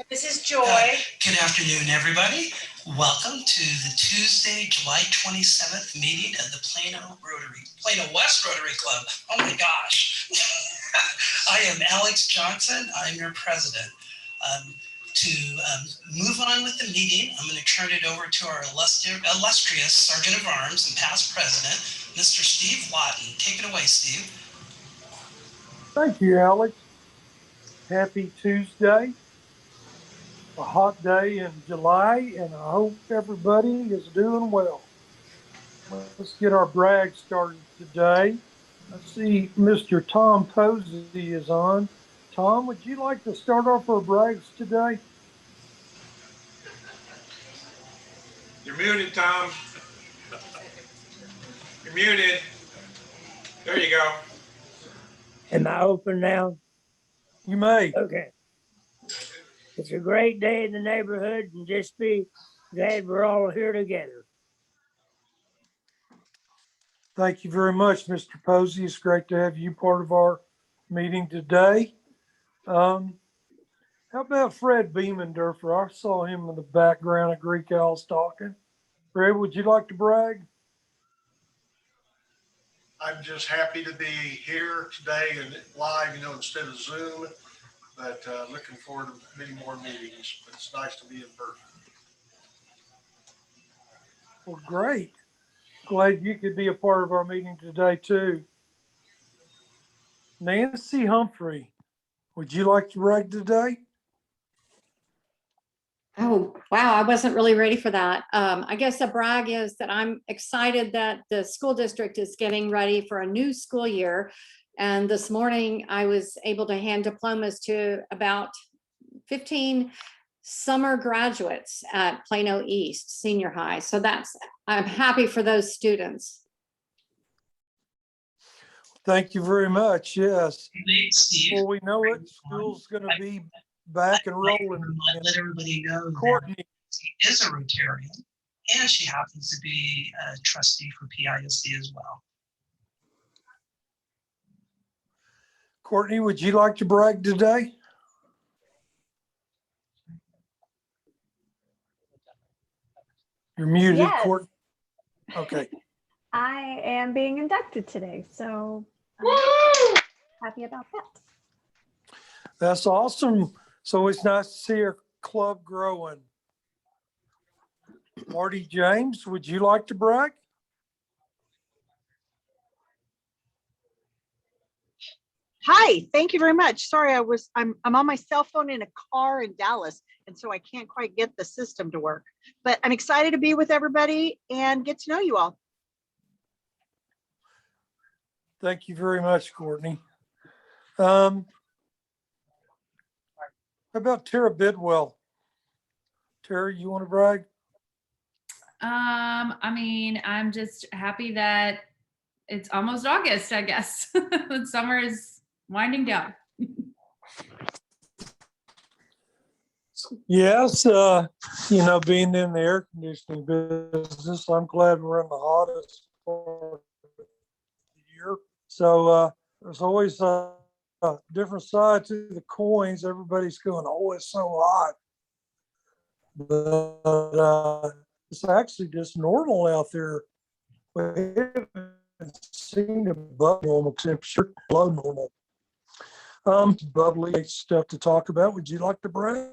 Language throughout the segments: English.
This is Joy. Good afternoon, everybody. Welcome to the Tuesday, July 27th meeting of the Plano West Rotary Club. Oh my gosh. I am Alex Johnson. I'm your president. To move on with the meeting, I'm going to turn it over to our illustrious Sergeant of Arms and past president, Mr. Steve Lawton. Take it away, Steve. Thank you, Alex. Happy Tuesday. A hot day in July, and I hope everybody is doing well. Let's get our brag started today. I see Mr. Tom Posey is on. Tom, would you like to start off our brags today? You're muted, Tom. You're muted. There you go. Am I open now? You may. Okay. It's a great day in the neighborhood, and just be glad we're all here together. Thank you very much, Mr. Posey. It's great to have you part of our meeting today. How about Fred Beemendorfer? I saw him in the background of Greek Owls talking. Fred, would you like to brag? I'm just happy to be here today and live, instead of Zoom, but looking forward to many more meetings. But it's nice to be in person. Well, great. Glad you could be a part of our meeting today too. Nancy Humphrey, would you like to brag today? Oh, wow. I wasn't really ready for that. I guess the brag is that I'm excited that the school district is getting ready for a new school year. And this morning I was able to hand diplomas to about 15 summer graduates at Plano East Senior High. So I'm happy for those students. Thank you very much. Yes. Steve. Well, we know it. School's going to be back and rolling. Let everybody know Courtney that she is a Rotarian, and she happens to be a trustee for PISD as well. Courtney, would you like to brag today? You're muted, Yes. Courtney. Okay. I am being inducted today, so happy about that. That's awesome. So it's nice to see our club growing. Marty James, would you like to brag? Hi, thank you very much. Sorry, I'm on my cell phone in a car in Dallas, and so I can't quite get the system to work. But I'm excited to be with everybody and get to know you all. Thank you very much, Courtney. How about Tara Bidwell? Tara, you want to brag? I'm just happy that it's almost August, I guess. The summer is winding down. Yes, being in the air conditioning business, I'm glad we're in the hottest part of the year. So there's always a different side to the coins. Everybody's going, oh, it's so hot. But it's actually just normal out there. We haven't seen above normal temperature, below normal. Bubbly stuff to talk about. Would you like to brag?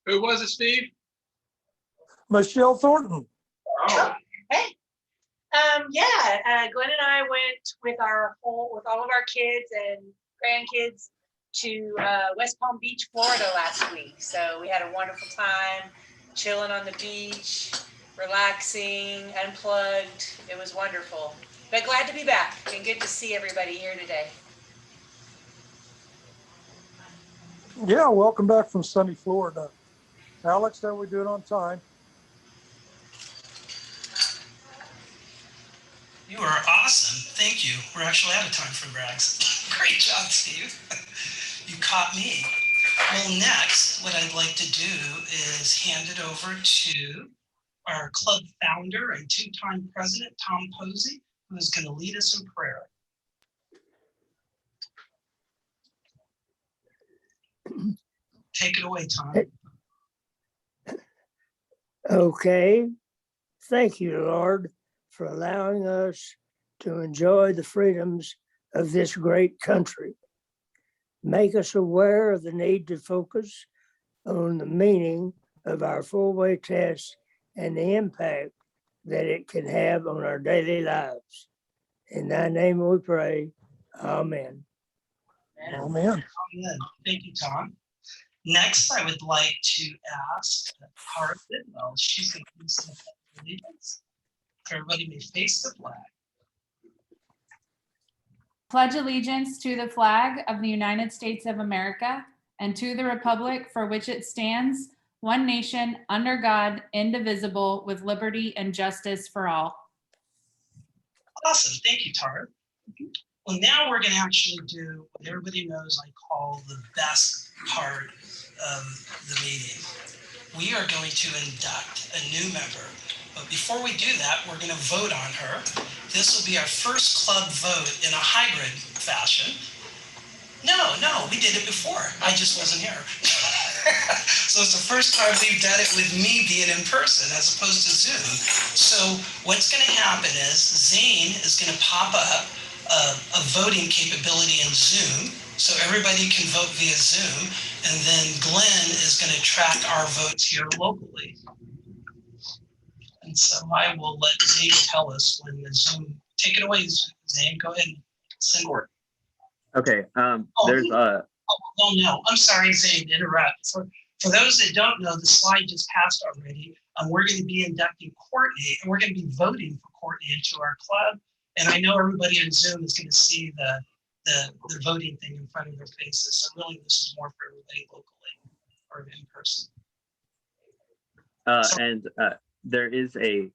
Who was it, Steve? Michelle Thornton. Oh. Hey. Glenn and I went with all of our kids and grandkids to West Palm Beach, Florida last week. So we had a wonderful time chilling on the beach, relaxing, unplugged. It was wonderful. But glad to be back and good to see everybody here today. Yeah, welcome back from sunny Florida. Alex, how are we doing on time? You are awesome. Thank you. We're actually out of time for brags. Great job, Steve. You caught me. Well, next, what I'd like to do is hand it over to our club founder and two-time president, Tom Posey, who is going to lead us in prayer. Take it away, Tom. Okay. Thank you, Lord, for allowing us to enjoy the freedoms of this great country. Make us aware of the need to focus on the meaning of our four-way test and the impact that it can have on our daily lives. In thy name we pray. Amen. Amen. Amen. Thank you, Tom. Next, I would like to ask Tara Bidwell. She's going to do some allegiance. Everybody may face the flag. Pledge allegiance to the flag of the United States of America and to the republic for which it stands, one nation, under God, indivisible, with liberty and justice for all. Awesome. Thank you, Tara. Well, now we're going to actually do what everybody knows I call the best part of the meeting. We are going to induct a new member. But before we do that, we're going to vote on her. This will be our first club vote in a hybrid fashion. No, we did it before. I just wasn't here. So it's the first time we've done it with me being in person as opposed to Zoom. So what's going to happen is Zane is going to pop up a voting capability in Zoom, so everybody can vote via Zoom, and then Glenn is going to track our votes here locally. And so I will let Zane tell us when the Zoom, take it away, Zane, go ahead and send word. Okay, there's no, I'm sorry, Zane, to interrupt. For those that don't know, the slide just passed already. We're going to be inducting Courtney, and we're going to be voting for Courtney into our club. And I know everybody on Zoom is going to see the voting thing in front of their faces. So really, this is more for everybody locally or in person. There is a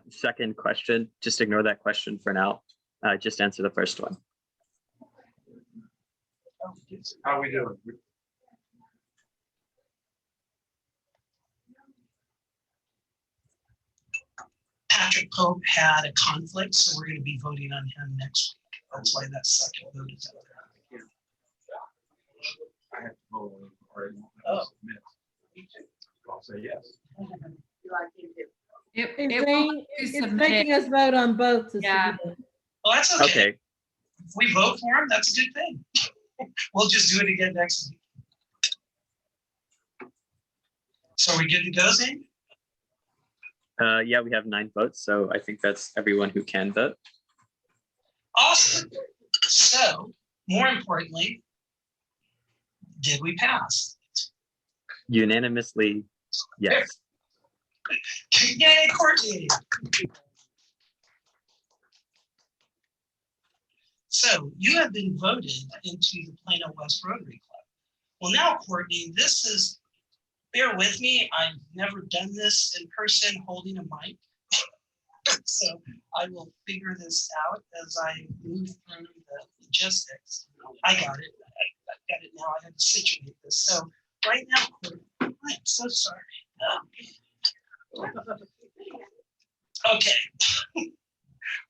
second question. Just ignore that question for now. Just answer the first one. How are we doing? Patrick Pope had a conflict, so we're going to be voting on him next week. That's why that second vote is out there. I have to vote on it already. Oh. I'll say yes. It's making us vote on both. Yeah. Well, that's okay. Okay. If we vote for him, that's a good thing. We'll just do it again next week. So are we good to go, Zane? Yeah, we have 9 votes, so I think that's everyone who can vote. Awesome. So, more importantly, did we pass? Unanimously, yes. Yay, Courtney! So, you have been voted into the Plano West Rotary Club. Well, now, Courtney, this is, bear with me, I've never done this in person holding a mic. So I will figure this out as I move through the logistics. I got it. I got it now. I have to situate this. So right now, Courtney, I'm so sorry. Okay.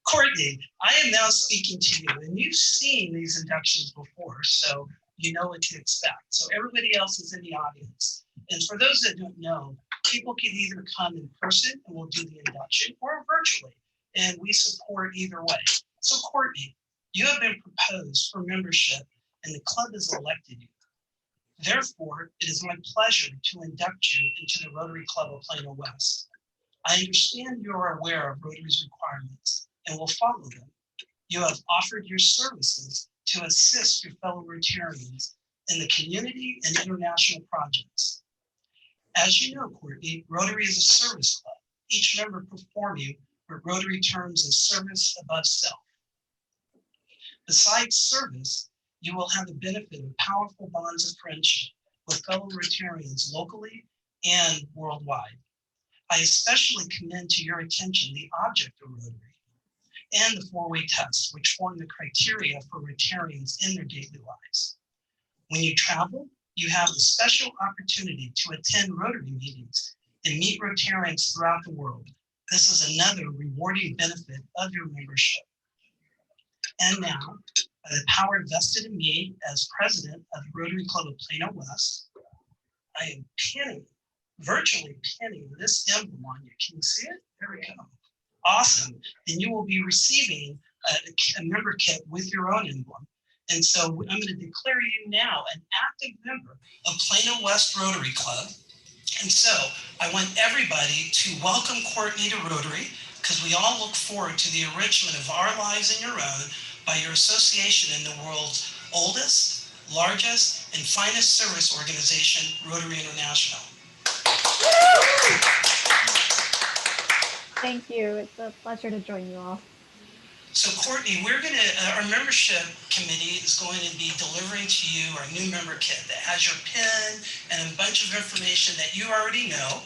Courtney, I am now speaking to you, and you've seen these inductions before, so you know what to expect. So everybody else is in the audience. And for those that don't know, people can either come in person and we'll do the induction or virtually, and we support either way. So Courtney, you have been proposed for membership and the club has elected you. Therefore, it is my pleasure to induct you into the Rotary Club of Plano West. I understand you are aware of Rotary's requirements and will follow them. You have offered your services to assist your fellow Rotarians in the community and international projects. As you know, Courtney, Rotary is a service club, each member performing what Rotary terms as service above self. Besides service, you will have the benefit of powerful bonds of friendship with fellow Rotarians locally and worldwide. I especially commend to your attention the object of Rotary and the 4-way tests, which form the criteria for Rotarians in their daily lives. When you travel, you have the special opportunity to attend Rotary meetings and meet Rotarians throughout the world. This is another rewarding benefit of your membership. And now, by the power vested in me as president of the Rotary Club of Plano West, I am pinning, virtually pinning this emblem on you. Can you see it? There we go. Awesome. And you will be receiving a member kit with your own emblem. And so I'm going to declare you now an active member of Plano West Rotary Club. And so I want everybody to welcome Courtney to Rotary, because we all look forward to the enrichment of our lives and your own by your association in the world's oldest, largest, and finest service organization, Rotary International. Thank you. It's a pleasure to join you all. So Courtney, our membership committee is going to be delivering to you our new member kit that has your PIN and a bunch of information that you already know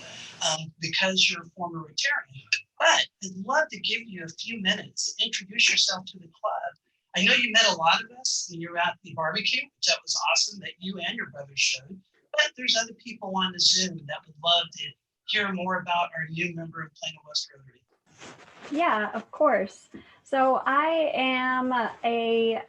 because you're a former Rotarian. But I'd love to give you a few minutes to introduce yourself to the club. I know you met a lot of us when you were at the barbecue, which that was awesome that you and your brother showed. But there's other people on the Zoom that would love to hear more about our new member of Plano West Rotary. Yeah, of course. So I am a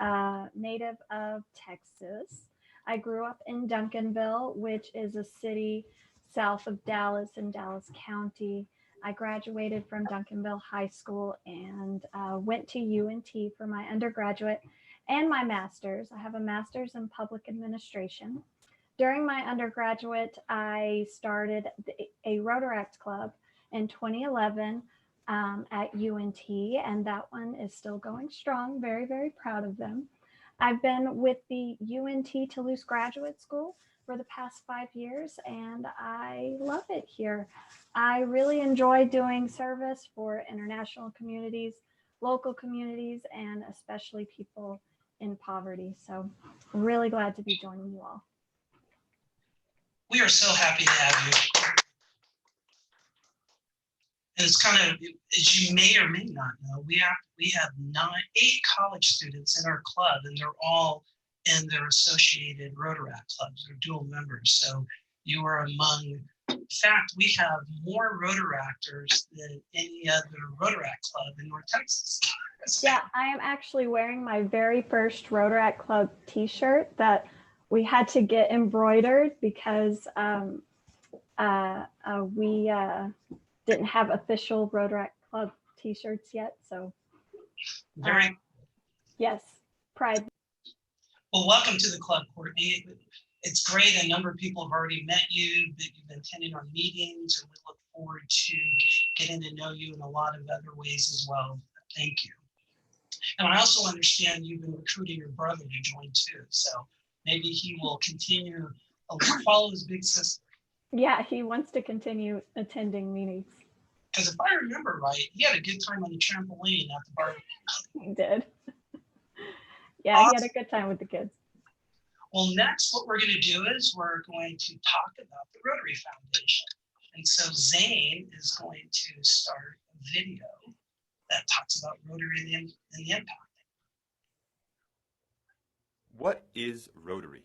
native of Texas. I grew up in Duncanville, which is a city south of Dallas in Dallas County. I graduated from Duncanville High School and went to UNT for my undergraduate and my master's. I have a master's in public administration. During my undergraduate, I started a Rotaract Club in 2011 at UNT, and that one is still going strong. Very, very proud of them. I've been with the UNT Toulouse Graduate School for the past 5 years, and I love it here. I really enjoy doing service for international communities, local communities, and especially people in poverty. So I'm really glad to be joining you all. We are so happy to have you. And it's kind of, as you may or may not know, we have 8 college students in our club, and they're all in their associated Rotaract clubs. They're dual members. So you are among, in fact, we have more Rotaractors than any other Rotaract club in North Texas. Yeah, I am actually wearing my very first Rotaract Club t-shirt that we had to get embroidered because we didn't have official Rotaract Club t-shirts yet. So yes, pride. Well, welcome to the club, Courtney. It's great. A number of people have already met you, that you've been attending our meetings, and we look forward to getting to know you in a lot of other ways as well. Thank you. And I also understand you've been recruiting your brother to join too. So maybe he will continue, follow his big sister. Yeah, he wants to continue attending meetings. Because if I remember right, he had a good time on the trampoline at the barbecue. He did. Yeah, awesome. He had a good time with the kids. Well, next, what we're going to do is we're going to talk about the Rotary Foundation. And so Zane is going to start a video that talks about Rotary and the impact. What is Rotary?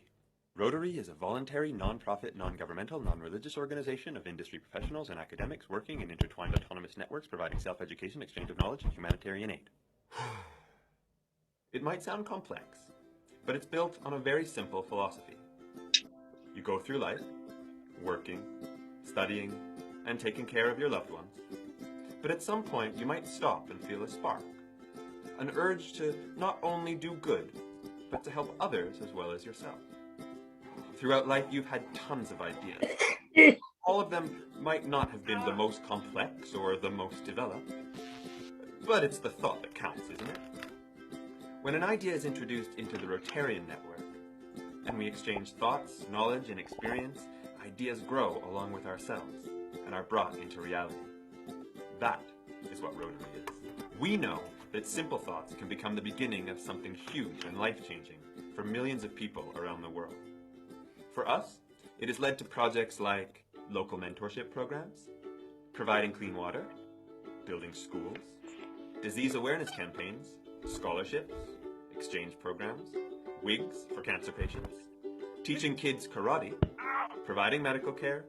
Rotary is a voluntary, non-profit, non-governmental, non-religious organization of industry professionals and academics working in intertwined autonomous networks providing self-education, exchange of knowledge, and humanitarian aid. It might sound complex, but it's built on a very simple philosophy. You go through life, working, studying, and taking care of your loved ones. But at some point, you might stop and feel a spark, an urge to not only do good, but to help others as well as yourself. Throughout life, you've had tons of ideas. All of them might not have been the most complex or the most developed, but it's the thought that counts, isn't it? When an idea is introduced into the Rotarian network, and we exchange thoughts, knowledge, and experience, ideas grow along with ourselves and are brought into reality. That is what Rotary is. We know that simple thoughts can become the beginning of something huge and life-changing for millions of people around the world. For us, it has led to projects like local mentorship programs, providing clean water, building schools, disease awareness campaigns, scholarships, exchange programs, wigs for cancer patients, teaching kids karate, providing medical care,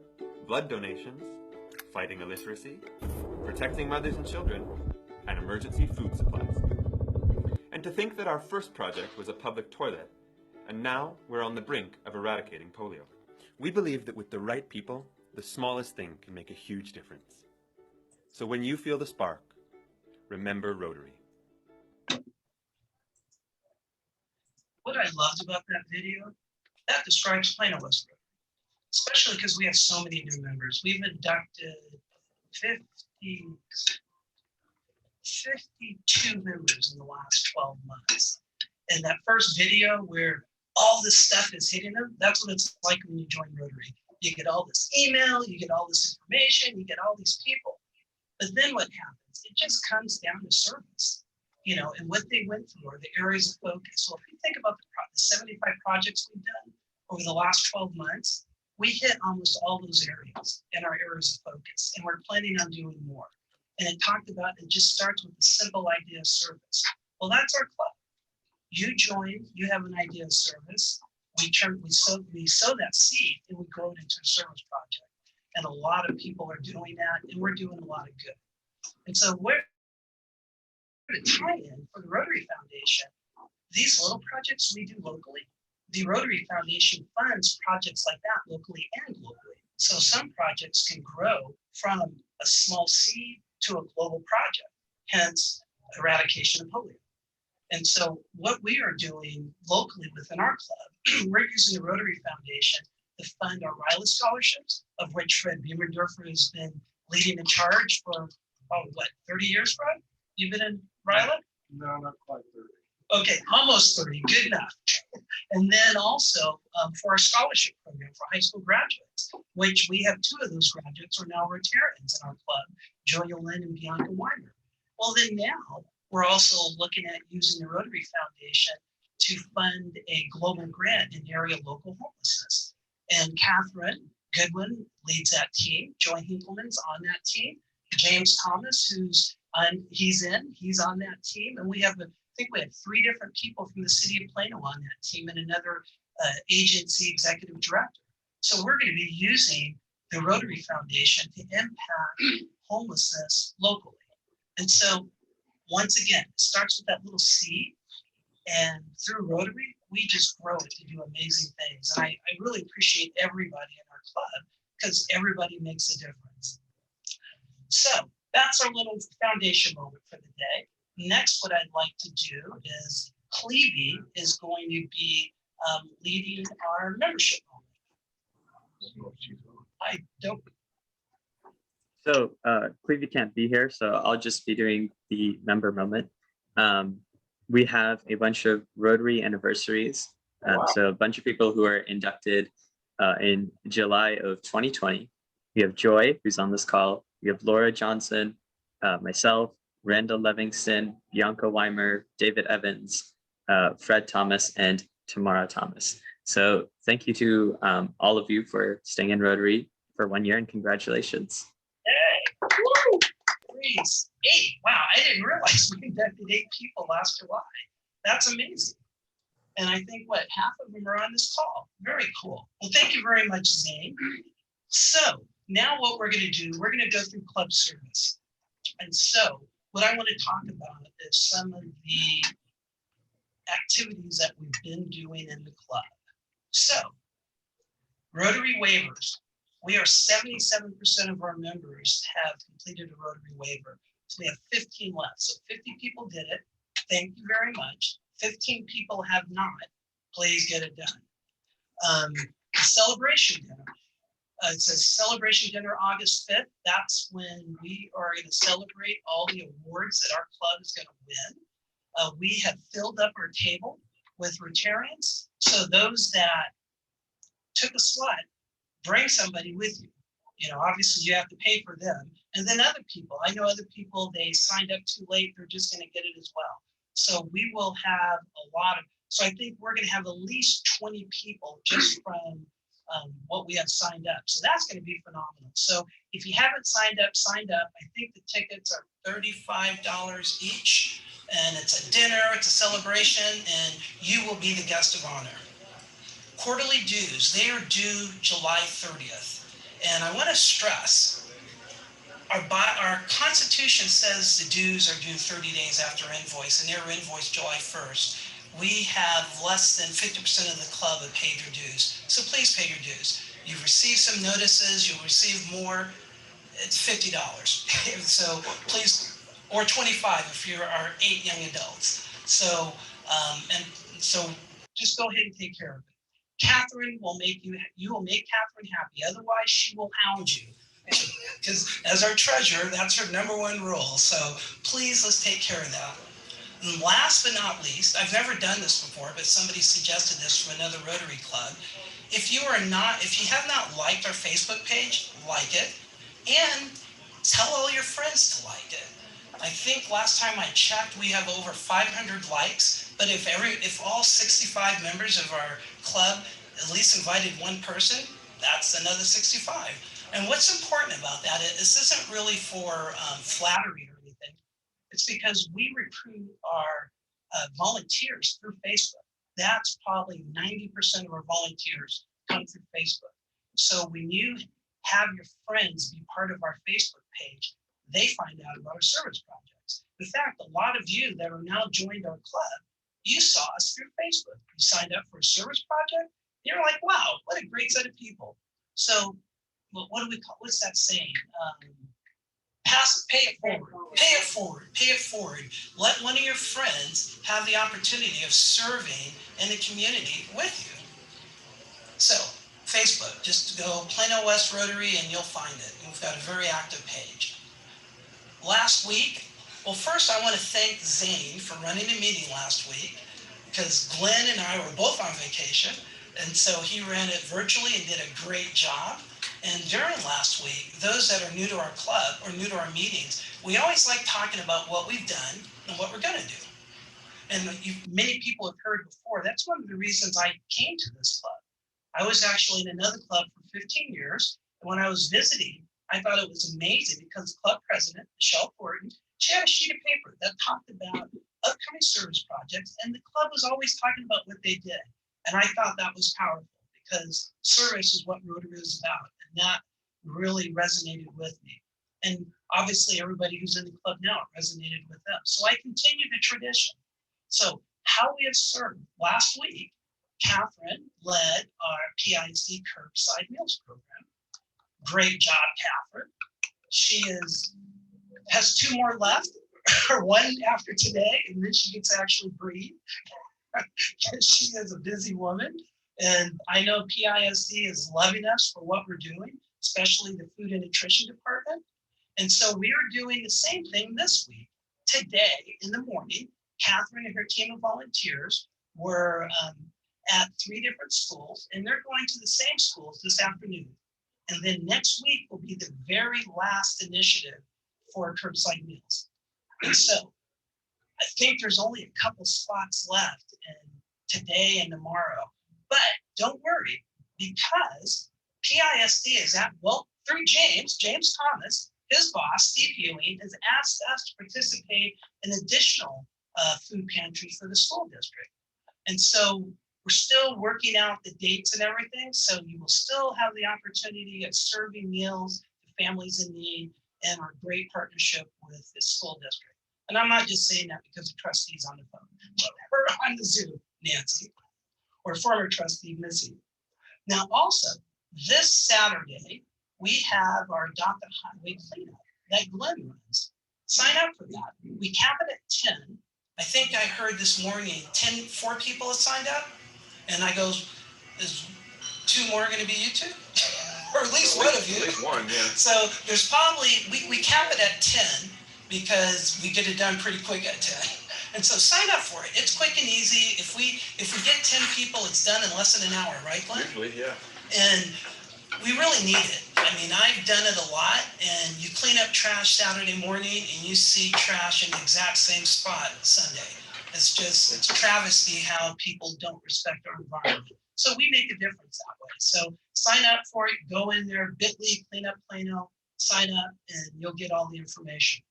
blood donations, fighting illiteracy, protecting mothers and children, and emergency food supplies. And to think that our first project was a public toilet, and now we're on the brink of eradicating polio. We believe that with the right people, the smallest thing can make a huge difference. So when you feel the spark, remember Rotary. What I loved about that video, that describes Plano West Rotary, especially because we have so many new members. We've inducted 52 members in the last 12 months. And that first video where all this stuff is hitting them, that's what it's like when you join Rotary. You get all this email, you get all this information, you get all these people. But then what happens? It just comes down to service, and what they went through are the areas of focus. So if you think about the 75 projects we've done over the last 12 months, we hit almost all those areas in our areas of focus, and we're planning on doing more. And it just starts with the simple idea of service. Well, that's our club. You join, you have an idea of service. We sow that seed and we grow it into a service project. And a lot of people are doing that, and we're doing a lot of good. And so we're going to tie in for the Rotary Foundation. These little projects we do locally, the Rotary Foundation funds projects like that locally and globally. So some projects can grow from a small seed to a global project, hence eradication of polio. And so what we are doing locally within our club, we're using the Rotary Foundation to fund our RILA scholarships, of which Fred Beamerdorfer has been leading the charge for, 30 years, Fred? You've been in RILA? No, not quite 30. Okay, almost 30, good enough. And then also for our scholarship program for high school graduates, which we have 2 of those graduates are now Rotarians in our club, Julia Lynn and Bianca Weimer. Well, then now we're also looking at using the Rotary Foundation to fund a global grant in area local homelessness. And Catherine Goodwin leads that team. Joy Hinkleman's on that team. James Thomas, he's on that team. And I think we have 3 different people from the city of Plano on that team and another agency executive director. So we're going to be using the Rotary Foundation to impact homelessness locally. And so once again, it starts with that little seed, and through Rotary, we just grow it to do amazing things. And I really appreciate everybody in our club because everybody makes a difference. So that's our little foundation moment for the day. Next, what I'd like to do is Clevie is going to be leading our membership moment. I don't. So Clevie can't be here, so I'll just be doing the member moment. We have a bunch of Rotary anniversaries. Wow. So a bunch of people who are inducted in July of 2020. We have Joy, who's on this call. We have Laura Johnson, myself, Randall Livingston, Bianca Weimer, David Evans, Fred Thomas, and Tamara Thomas. So thank you to all of you for staying in Rotary for 1 year, and congratulations. Hey, woo! 8. Wow, I didn't realize we inducted 8 people last July. That's amazing. And I think half of them are on this call. Very cool. Well, thank you very much, Zane. So now what we're going to do, we're going to go through club service. And so what I want to talk about is some of the activities that we've been doing in the club. So Rotary waivers. We are 77% of our members have completed a Rotary waiver. So we have 15 left. So 50 people did it. Thank you very much. 15 people have not. Please get it done. The celebration dinner. It says celebration dinner August 5th. That's when we are going to celebrate all the awards that our club is going to win. We have filled up our table with Rotarians. So those that took a slot, bring somebody with you. Obviously you have to pay for them. And then other people, I know other people, they signed up too late. They're just going to get it as well. So we will have so I think we're going to have at least 20 people just from what we have signed up. So that's going to be phenomenal. So if you haven't signed up. I think the tickets are $35 each, and it's a dinner, it's a celebration, and you will be the guest of honor. Quarterly dues, they are due July 30th. And I want to stress, our Constitution says the dues are due 30 days after invoice, and they're invoiced July 1st. We have less than 50% of the club have paid their dues. So please pay your dues. You've received some notices, you'll receive more. It's $50. So please, or 25 if you are 8 young adults. So, and so just go ahead and take care of it. Catherine will make you will make Catherine happy. Otherwise, she will hound you. Because as our treasurer, that's her #1 rule. So please, let's take care of that. And last but not least, I've never done this before, but somebody suggested this from another Rotary Club. If you have not liked our Facebook page, like it, and tell all your friends to like it. I think last time I checked, we have over 500 likes, but if all 65 members of our club at least invited one person, that's another 65. And what's important about that is this isn't really for flattery or anything. It's because we recruit our volunteers through Facebook. That's probably 90% of our volunteers come through Facebook. So when you have your friends be part of our Facebook page, they find out about our service projects. In fact, a lot of you that are now joined our club, you saw us through Facebook. You signed up for a service project. You're like, wow, what a great set of people. So what do we call, what's that saying? Pay it forward, pay it forward, pay it forward. Let one of your friends have the opportunity of serving in the community with you. So Facebook, just go Plano West Rotary and you'll find it. We've got a very active page. Last week, well, first I want to thank Zane for running a meeting last week because Glenn and I were both on vacation. And so he ran it virtually and did a great job. And during last week, those that are new to our club or new to our meetings, we always like talking about what we've done and what we're going to do. And many people have heard before, that's one of the reasons I came to this club. I was actually in another club for 15 years. And when I was visiting, I thought it was amazing because the club president, Michelle Thornton, she had a sheet of paper that talked about upcoming service projects. And the club was always talking about what they did. And I thought that was powerful because service is what Rotary is about. And that really resonated with me. And obviously everybody who's in the club now resonated with them. So I continue the tradition. So how we have served last week, Catherine led our PIC curbside meals program. Great job, Catherine. She has 2 more left, or 1 after today, and then she gets to actually breathe. She is a busy woman. And I know PISD is loving us for what we're doing, especially the food and nutrition department. And so we are doing the same thing this week. Today in the morning, Catherine and her team of volunteers were at 3 different schools, and they're going to the same schools this afternoon. And then next week will be the very last initiative for curbside meals. And so I think there's only a couple spots left today and tomorrow. But don't worry, because PISD is through James Thomas, his boss, Steve Ewing, has asked us to participate in additional food pantries for the school district. And so we're still working out the dates and everything. So you will still have the opportunity of serving meals to families in need and our great partnership with the school district. And I'm not just saying that because the trustee's on the phone. We're on the Zoom, Nancy, or former trustee Missy. Now also, this Saturday, we have our Adopt a Highway cleanup that Glenn runs. Sign up for that. We cap it at 10. I think I heard this morning 4 people have signed up. And I goes, is 2 more going to be you 2? Or at least one of you. At least one, yeah. So there's probably, we cap it at 10 because we get it done pretty quick at 10. And so sign up for it. It's quick and easy. If we get 10 people, it's done in less than an hour, right, Glenn? Usually, yeah. And we really need it. I mean, I've done it a lot, and you clean up trash Saturday morning and you see trash in the exact same spot Sunday. It's travesty how people don't respect our environment. So we make a difference that way. So sign up for it, go in there, bit.ly, clean up Plano, sign up, and you'll get all the information.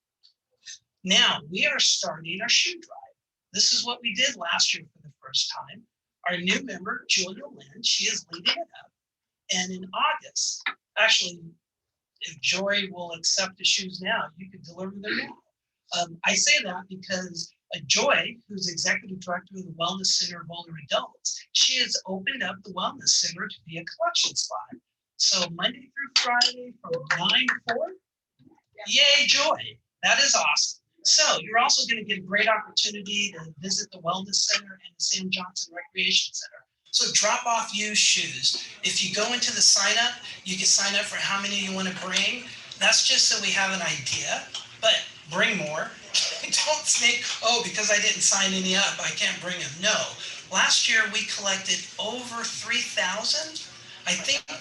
Now we are starting our shoe drive. This is what we did last year for the first time. Our new member, Julia Lynn, she is leading it up. And in August, actually, if Joy will accept the shoes now, you could deliver them now. I say that because Joy, who's executive director of the Wellness Center of Older Adults, she has opened up the Wellness Center to be a collection spot So Monday through Friday from 9 to 4. Yay, joy. That is awesome. So you're also going to get a great opportunity to visit the Wellness Center and the Sam Johnson Recreation Center. So drop off used shoes. If you go into the sign up, you can sign up for how many you want to bring. That's just so we have an idea, but bring more. Don't think, oh, because I didn't sign any up, I can't bring them. No. Last year we collected over 3,000. I think I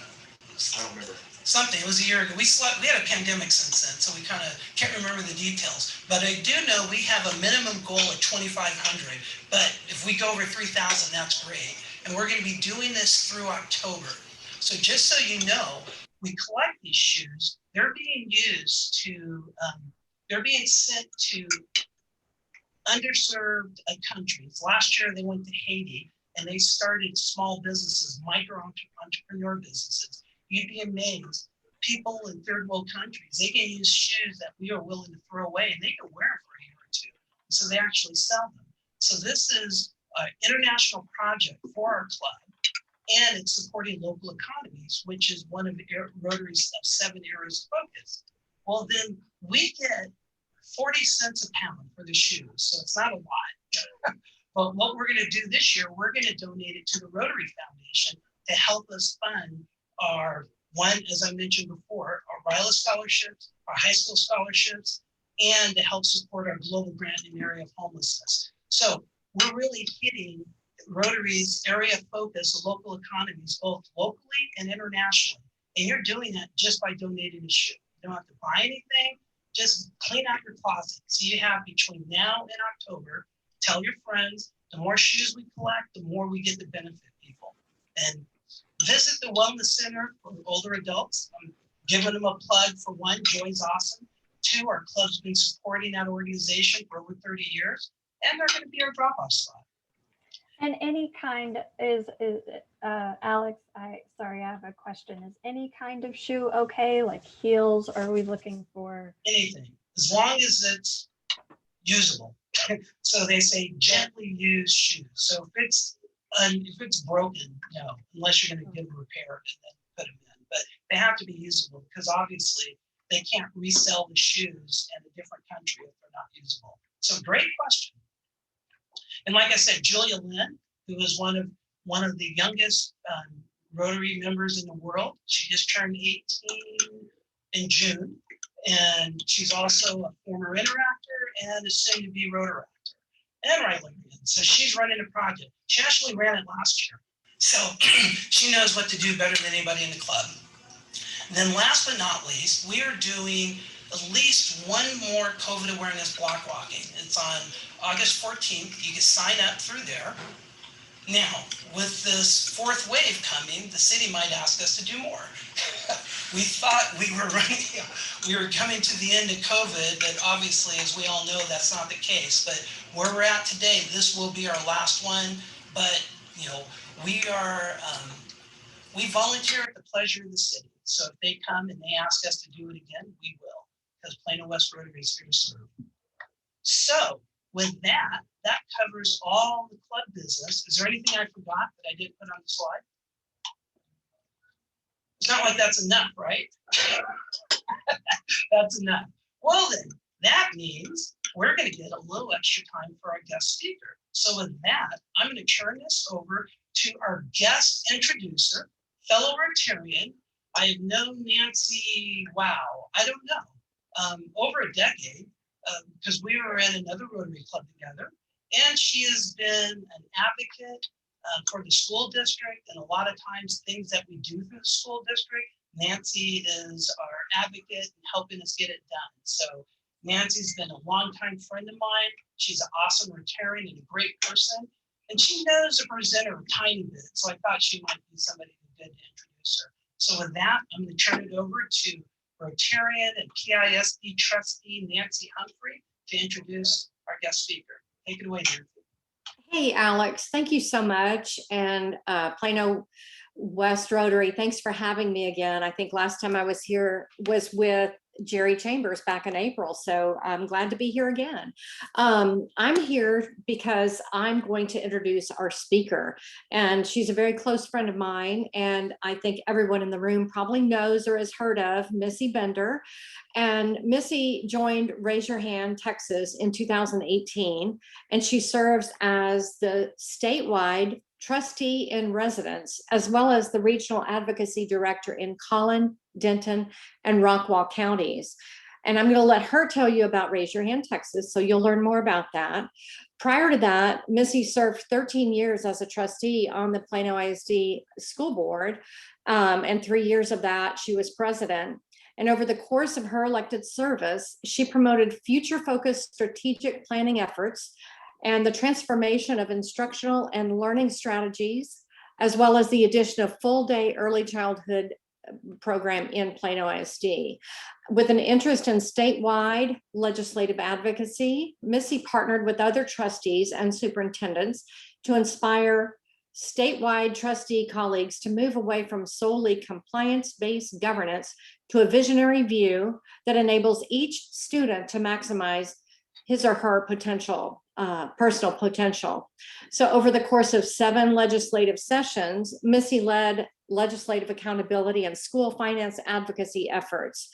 don't remember. something, it was a year ago. We had a pandemic since then, so we kind of can't remember the details. But I do know we have a minimum goal of 2,500. But if we go over 3,000, that's great. And we're going to be doing this through October. So just so you know, we collect these shoes. They're being used to, they're being sent to underserved countries. Last year they went to Haiti and they started small businesses, micro entrepreneur businesses. You'd be amazed. People in third world countries, they can use shoes that we are willing to throw away and they can wear them for a year or two. So they actually sell them. So this is an international project for our club, and it's supporting local economies, which is one of the Rotary's 7 areas of focus. Well, then we get 40 cents a pound for the shoes. So it's not a lot. But what we're going to do this year, we're going to donate it to the Rotary Foundation to help us fund our as I mentioned before, our RILA scholarships, our high school scholarships, and to help support our global grant in the area of homelessness. So we're really hitting Rotary's area of focus of local economies, both locally and internationally. And you're doing that just by donating a shoe. You don't have to buy anything, just clean out your closet. So you have between now and October, tell your friends, the more shoes we collect, the more we get to benefit people. And visit the Wellness Center for older adults. I'm giving them a plug for one, Joy's awesome. 2, our club's been supporting that organization for over 30 years, and they're going to be our drop-off spot. And any kind Alex, I have a question. Is any kind of shoe okay, like heels, or are we looking for? Anything, as long as it's usable. So they say gently used shoes. So if it's broken, no, unless you're going to give them a repair and then put them in. But they have to be usable because obviously they can't resell the shoes in a different country if they're not usable. So great question. And like I said, Julia Lynn, who is one of the youngest Rotary members in the world, she just turned 18 in June. And she's also a former interactor and a soon-to-be Rotaractor. And Riley. So she's running a project. She actually ran it last year. So she knows what to do better than anybody in the club. Then last but not least, we are doing at least one more COVID awareness block walking. It's on August 14th. You can sign up through there. Now, with this 4th wave coming, the city might ask us to do more. We thought we were coming to the end of COVID, but obviously, as we all know, that's not the case. But where we're at today, this will be our last one. But, we volunteer at the pleasure of the city. So if they come and they ask us to do it again, we will, because Plano West Rotary is here to serve. So with that covers all the club business. Is there anything I forgot that I didn't put on the slide? It's not like that's enough, right? That's enough. Well then, that means we're going to get a little extra time for our guest speaker. So with that, I'm going to turn this over to our guest introducer, fellow Rotarian. I have known Nancy, I don't know, over a decade, because we were in another Rotary club together. And she has been an advocate for the school district, and a lot of times things that we do through the school district, Nancy is our advocate in helping us get it done. So Nancy's been a longtime friend of mine. She's an awesome Rotarian and a great person. And she knows the presenter a tiny bit. So I thought she might be somebody good to introduce her. So with that, I'm going to turn it over to Rotarian and PISD trustee Nancy Humphrey to introduce our guest speaker. Take it away, Nancy. Hey, Alex, thank you so much. And Plano West Rotary, thanks for having me again. I think last time I was here was with Jerry Chambers back in April. So I'm glad to be here again. I'm here because I'm going to introduce our speaker, and she's a very close friend of mine. And I think everyone in the room probably knows or has heard of Missy Bender. And Missy joined Raise Your Hand Texas in 2018, and she serves as the statewide trustee in residence, as well as the regional advocacy director in Collin, Denton, and Rockwall counties. And I'm going to let her tell you about Raise Your Hand Texas, so you'll learn more about that. Prior to that, Missy served 13 years as a trustee on the Plano ISD school board, and 3 years of that she was president. And over the course of her elected service, she promoted future-focused strategic planning efforts and the transformation of instructional and learning strategies, as well as the addition of full-day early childhood program in Plano ISD. With an interest in statewide legislative advocacy, Missy partnered with other trustees and superintendents to inspire statewide trustee colleagues to move away from solely compliance-based governance to a visionary view that enables each student to maximize his or her potential, personal potential. So over the course of 7 legislative sessions, Missy led legislative accountability and school finance advocacy efforts.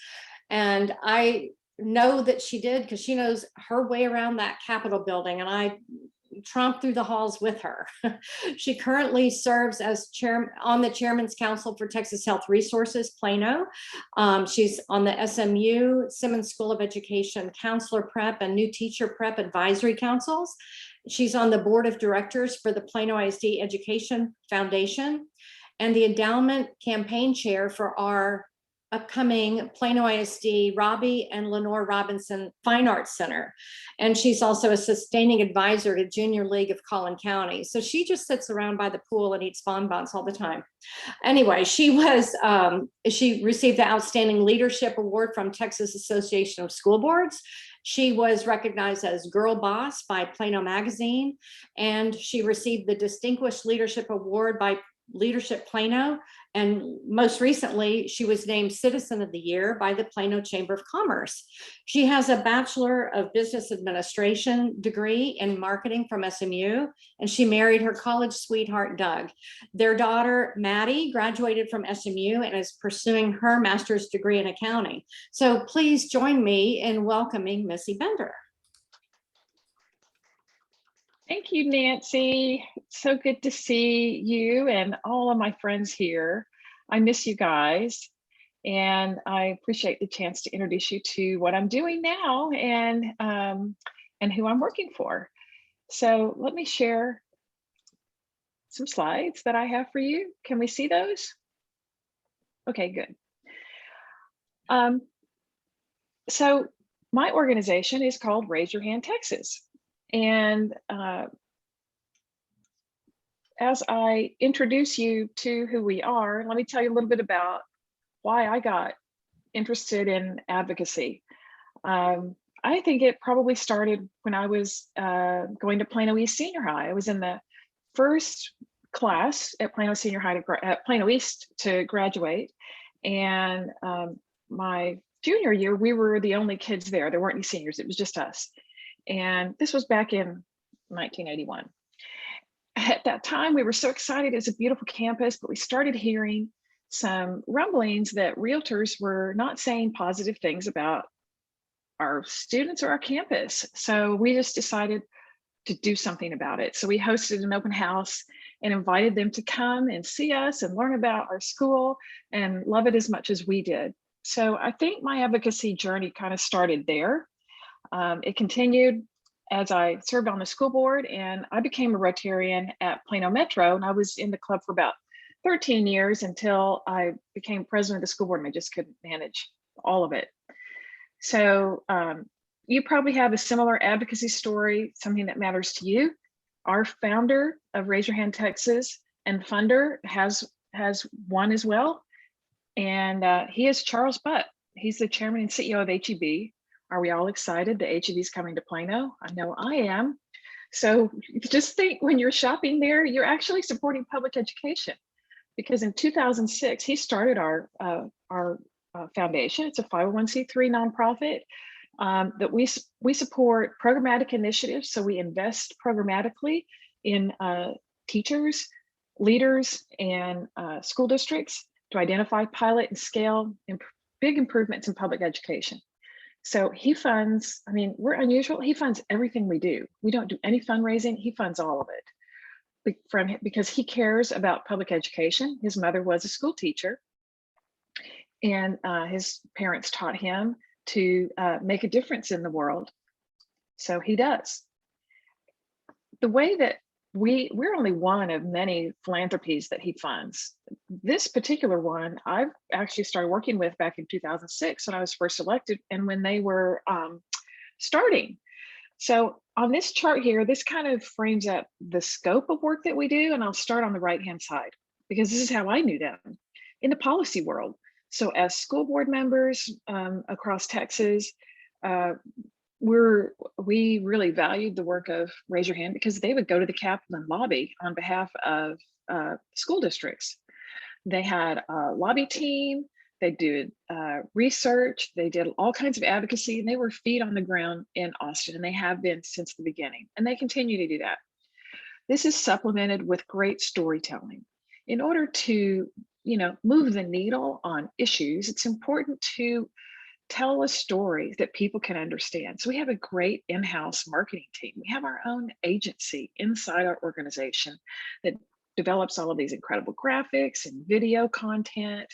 And I know that she did because she knows her way around that Capitol building, and I tromped through the halls with her. She currently serves as on the Chairman's Council for Texas Health Resources, Plano. She's on the SMU Simmons School of Education Counselor Prep and New Teacher Prep Advisory Councils. She's on the Board of Directors for the Plano ISD Education Foundation and the Endowment Campaign Chair for our upcoming Plano ISD Robbie and Lenore Robinson Fine Arts Center. And she's also a sustaining advisor to Junior League of Collin County. So she just sits around by the pool and eats bonbons all the time. Anyway, she received the Outstanding Leadership Award from Texas Association of School Boards. She was recognized as Girl Boss by Plano Magazine, and she received the Distinguished Leadership Award by Leadership Plano. And most recently, she was named Citizen of the Year by the Plano Chamber of Commerce. She has a Bachelor of Business Administration degree in marketing from SMU, and she married her college sweetheart, Doug. Their daughter, Maddie, graduated from SMU and is pursuing her master's degree in accounting. So please join me in welcoming Missy Bender. Thank you, Nancy. So good to see you and all of my friends here. I miss you guys, and I appreciate the chance to introduce you to what I'm doing now and who I'm working for. So let me share some slides that I have for you. Can we see those? Okay, good. So my organization is called Raise Your Hand Texas. And as I introduce you to who we are, let me tell you a little bit about why I got interested in advocacy. I think it probably started when I was going to Plano East Senior High. I was in the first class at Plano Senior High at Plano East to graduate. And my junior year, we were the only kids there. There weren't any seniors, it was just us. And this was back in 1981. At that time, we were so excited. It's a beautiful campus, but we started hearing some rumblings that realtors were not saying positive things about our students or our campus. So we just decided to do something about it. So we hosted an open house and invited them to come and see us and learn about our school and love it as much as we did. So I think my advocacy journey kind of started there. It continued as I served on the school board, and I became a Rotarian at Plano Metro, and I was in the club for about 13 years until I became president of the school board, and I just couldn't manage all of it. So you probably have a similar advocacy story, something that matters to you. Our founder of Raise Your Hand Texas and funder has one as well, and he is Charles Butt. He's the chairman and CEO of HEB. Are we all excited that HEB is coming to Plano? I know I am. So just think, when you're shopping there, you're actually supporting public education, because in 2006, he started our Foundation. It's a 501c3 nonprofit that we support programmatic initiatives. So we invest programmatically in teachers, leaders, and school districts to identify, pilot, and scale big improvements in public education. So he funds, I mean, we're unusual. He funds everything we do. We don't do any fundraising. He funds all of it because he cares about public education. His mother was a school teacher, and his parents taught him to make a difference in the world. So he does. The way that we're only one of many philanthropies that he funds. This particular one, I've actually started working with back in 2006 when I was first elected and when they were starting. So on this chart here, this kind of frames up the scope of work that we do. And I'll start on the right-hand side because this is how I knew them in the policy world. So as school board members across Texas, we really valued the work of Raise Your Hand because they would go to the Capitol and lobby on behalf of school districts. They had a lobby team, they did research, they did all kinds of advocacy, and they were feet on the ground in Austin, and they have been since the beginning, and they continue to do that. This is supplemented with great storytelling. In order to, move the needle on issues, it's important to tell a story that people can understand. So we have a great in-house marketing team. We have our own agency inside our organization that develops all of these incredible graphics and video content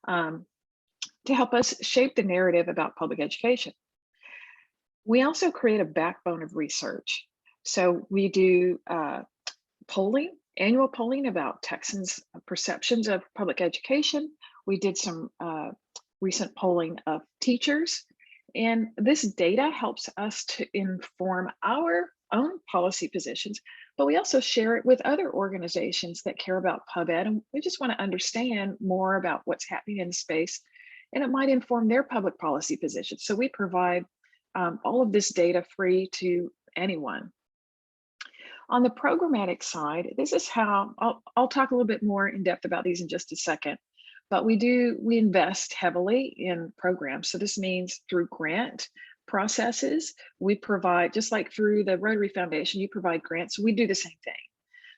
to help us shape the narrative about public education. We also create a backbone of research. So we do annual polling about Texans' perceptions of public education. We did some recent polling of teachers, and this data helps us to inform our own policy positions, but we also share it with other organizations that care about pub ed, and we just want to understand more about what's happening in the space, and it might inform their public policy positions. So we provide all of this data free to anyone. On the programmatic side, this is how, I'll talk a little bit more in depth about these in just a second, but we invest heavily in programs. So this means through grant processes, we provide, just like through the Rotary Foundation, you provide grants, we do the same thing.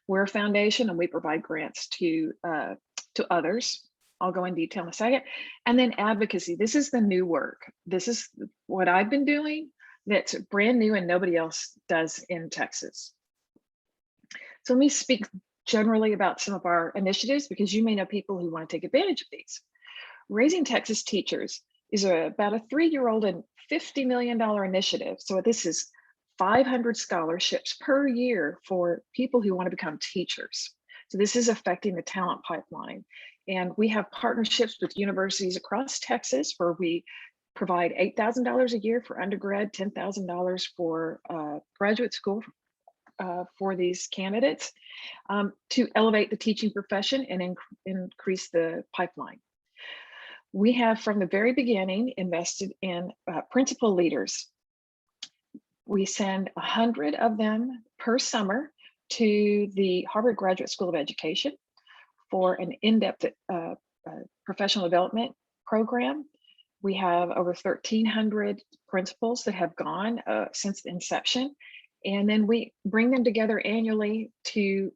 We're a foundation and we provide grants to others. I'll go in detail in a second. And then advocacy, this is the new work. This is what I've been doing that's brand new and nobody else does in Texas. So let me speak generally about some of our initiatives because you may know people who want to take advantage of these. Raising Texas Teachers is about a 3-year-old and $50 million initiative. So this is 500 scholarships per year for people who want to become teachers. So this is affecting the talent pipeline. And we have partnerships with universities across Texas where we provide $8,000 a year for undergrad, $10,000 for graduate school for these candidates to elevate the teaching profession and increase the pipeline. We have from the very beginning invested in principal leaders. We send 100 of them per summer to the Harvard Graduate School of Education for an in-depth professional development program. We have over 1,300 principals that have gone since the inception. And then we bring them together annually to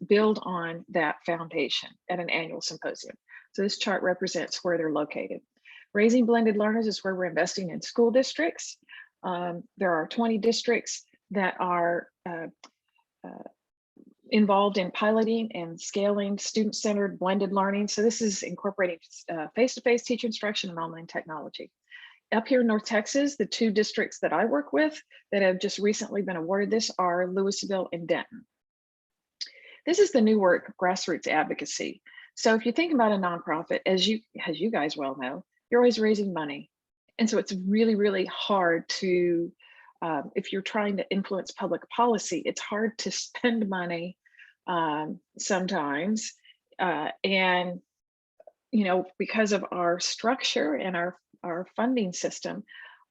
build on that foundation at an annual symposium. So this chart represents where they're located. Raising Blended Learners is where we're investing in school districts. There are 20 districts that are involved in piloting and scaling student-centered blended learning. So this is incorporating face-to-face teacher instruction and online technology. Up here in North Texas, the 2 districts that I work with that have just recently been awarded this are Louisville and Denton. This is the new work, grassroots advocacy. So if you think about a nonprofit, as you guys well know, you're always raising money. And so it's really, really hard to, if you're trying to influence public policy, it's hard to spend money sometimes. And, because of our structure and our funding system,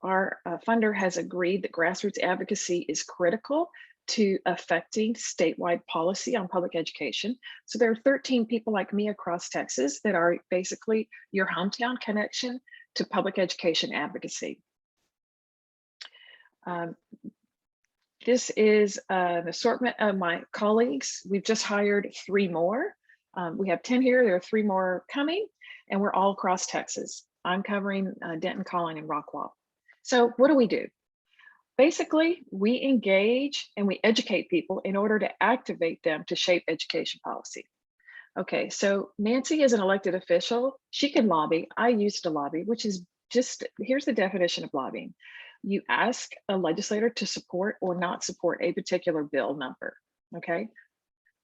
our funder has agreed that grassroots advocacy is critical to affecting statewide policy on public education. So there are 13 people like me across Texas that are basically your hometown connection to public education advocacy. This is an assortment of my colleagues. We've just hired 3 more. We have 10 here, there are 3 more coming, and we're all across Texas. I'm covering Denton, Collin, and Rockwall. So what do? Basically, we engage and we educate people in order to activate them to shape education policy. Okay, so Nancy is an elected official. She can lobby. I used to lobby, which is just, here's the definition of lobbying. You ask a legislator to support or not support a particular bill number, okay?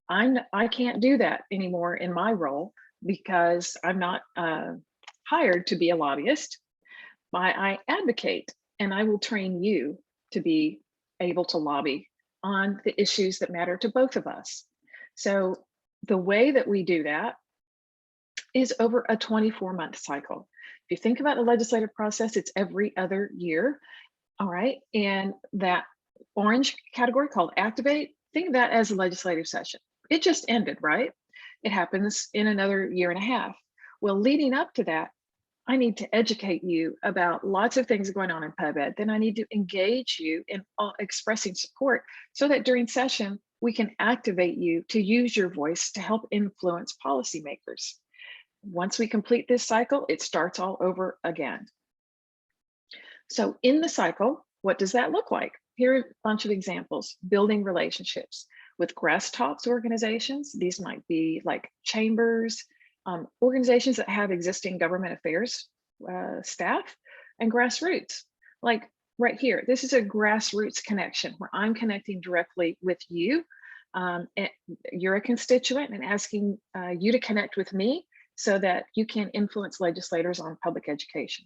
I can't do that anymore in my role because I'm not hired to be a lobbyist. I advocate, and I will train you to be able to lobby on the issues that matter to both of us. So the way that we do that is over a 24-month cycle. If you think about the legislative process, it's every other year, all right? And that orange category called activate, think of that as a legislative session. It just ended, right? It happens in another year and a half. Well, leading up to that, I need to educate you about lots of things going on in pub ed. Then I need to engage you in expressing support so that during session, we can activate you to use your voice to help influence policymakers. Once we complete this cycle, it starts all over again. So in the cycle, what does that look like? Here are a bunch of examples. Building relationships with grassroots organizations. These might be like chambers, organizations that have existing government affairs staff, and grassroots. Like right here, this is a grassroots connection where I'm connecting directly with you. And you're a constituent and asking you to connect with me so that you can influence legislators on public education.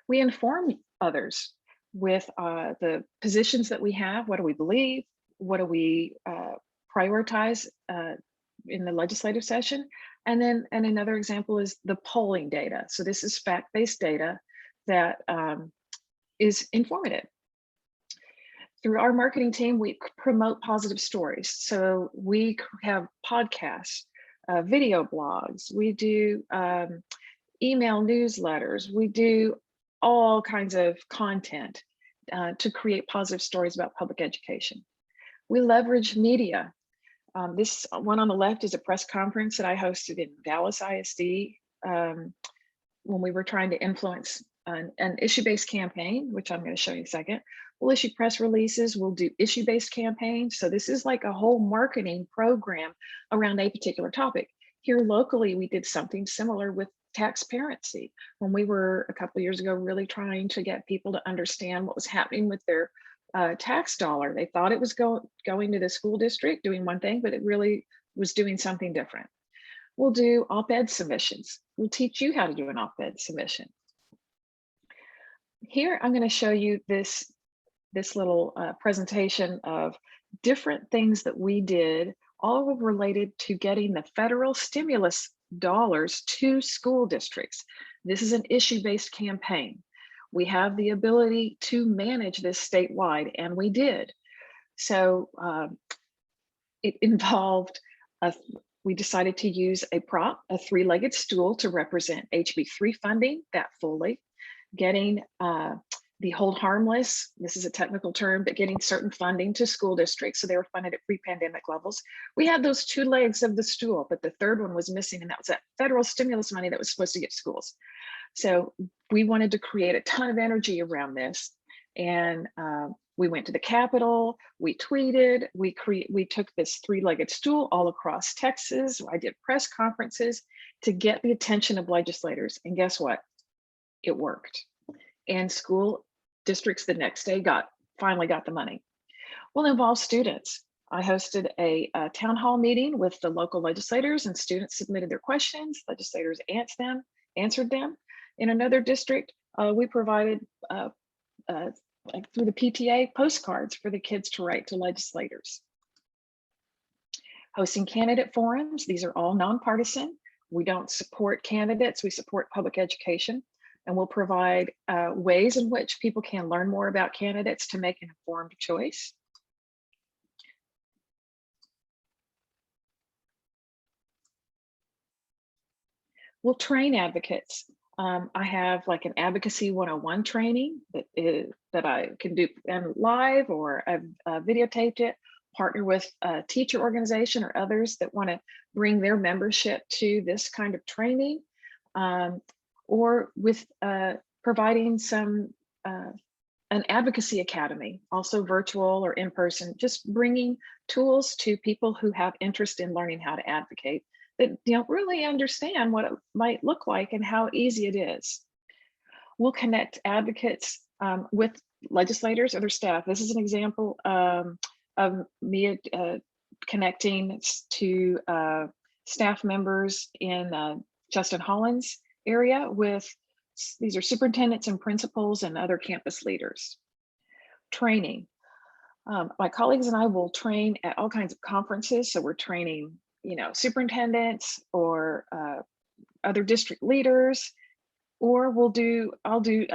We inform others with the positions that we have. What do we believe? What do we prioritize in the legislative session? And another example is the polling data. So this is fact-based data that is informative. Through our marketing team, we promote positive stories. So we have podcasts, video blogs, we do email newsletters, we do all kinds of content to create positive stories about public education. We leverage media. This one on the left is a press conference that I hosted in Dallas ISD when we were trying to influence an issue-based campaign, which I'm going to show you in a second. We'll issue press releases, we'll do issue-based campaigns. So this is like a whole marketing program around a particular topic. Here locally, we did something similar with taxparency when we were a couple of years ago really trying to get people to understand what was happening with their tax dollar. They thought it was going to the school district doing one thing, but it really was doing something different. We'll do op-ed submissions. We'll teach you how to do an op-ed submission. Here, I'm going to show you this little presentation of different things that we did, all related to getting the federal stimulus dollars to school districts. This is an issue-based campaign. We have the ability to manage this statewide, and we did. So it involved, we decided to use a prop, a 3-legged stool to represent HB3 funding, that fully, getting the hold harmless, this is a technical term, but getting certain funding to school districts. So they were funded at pre-pandemic levels. We had those 2 legs of the stool, but the third one was missing, and that was that federal stimulus money that was supposed to get schools. So we wanted to create a ton of energy around this. And we went to the Capitol, we tweeted, we took this 3-legged stool all across Texas. I did press conferences to get the attention of legislators. And guess what? It worked. And school districts the next day finally got the money. We'll involve students. I hosted a town hall meeting with the local legislators, and students submitted their questions. Legislators answered them. In another district, we provided through the PTA postcards for the kids to write to legislators. Hosting candidate forums. These are all nonpartisan. We don't support candidates, we support public education. And we'll provide ways in which people can learn more about candidates to make an informed choice. We'll train advocates. I have like an advocacy 101 training that I can do live, or I've videotaped it, partner with a teacher organization or others that want to bring their membership to this kind of training, or with providing some an advocacy academy, also virtual or in person, just bringing tools to people who have interest in learning how to advocate that don't really understand what it might look like and how easy it is. We'll connect advocates with legislators or their staff. This is an example of me connecting to staff members in Justin Holland's area with, these are superintendents and principals and other campus leaders. Training. My colleagues and I will train at all kinds of conferences. So we're training, superintendents or other district leaders, or I'll do,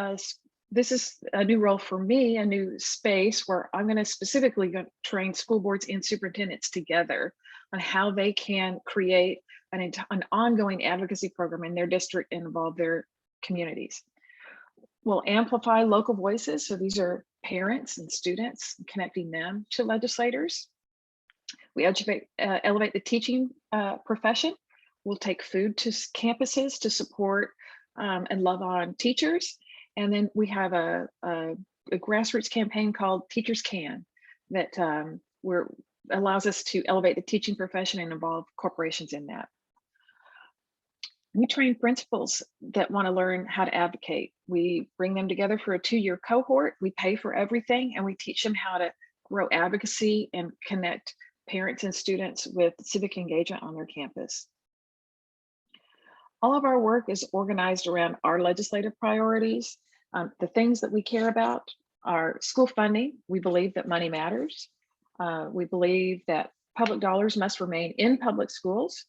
this is a new role for me, a new space where I'm going to specifically train school boards and superintendents together on how they can create an ongoing advocacy program in their district and involve their communities. We'll amplify local voices. So these are parents and students, connecting them to legislators. We elevate the teaching profession. We'll take food to campuses to support and love on teachers. And then we have a grassroots campaign called Teachers Can that allows us to elevate the teaching profession and involve corporations in that. We train principals that want to learn how to advocate. We bring them together for a 2-year cohort. We pay for everything, and we teach them how to grow advocacy and connect parents and students with civic engagement on their campus. All of our work is organized around our legislative priorities. The things that we care about are school funding. We believe that money matters. We believe that public dollars must remain in public schools.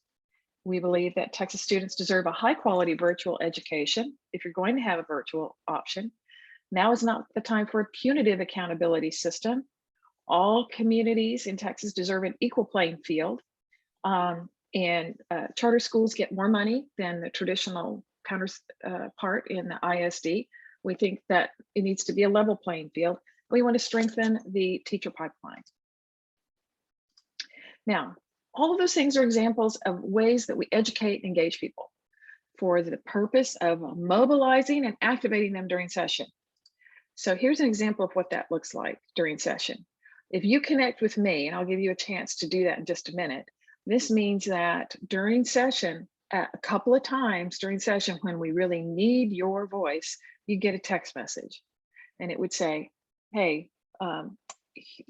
We believe that Texas students deserve a high quality virtual education. If you're going to have a virtual option, now is not the time for a punitive accountability system. All communities in Texas deserve an equal playing field. And charter schools get more money than the traditional counterpart in the ISD. We think that it needs to be a level playing field. We want to strengthen the teacher pipeline. Now, all of those things are examples of ways that we educate and engage people for the purpose of mobilizing and activating them during session. So here's an example of what that looks like during session. If you connect with me, and I'll give you a chance to do that in just a minute, this means that during session, a couple of times during session when we really need your voice, you get a text message. And it would say, hey,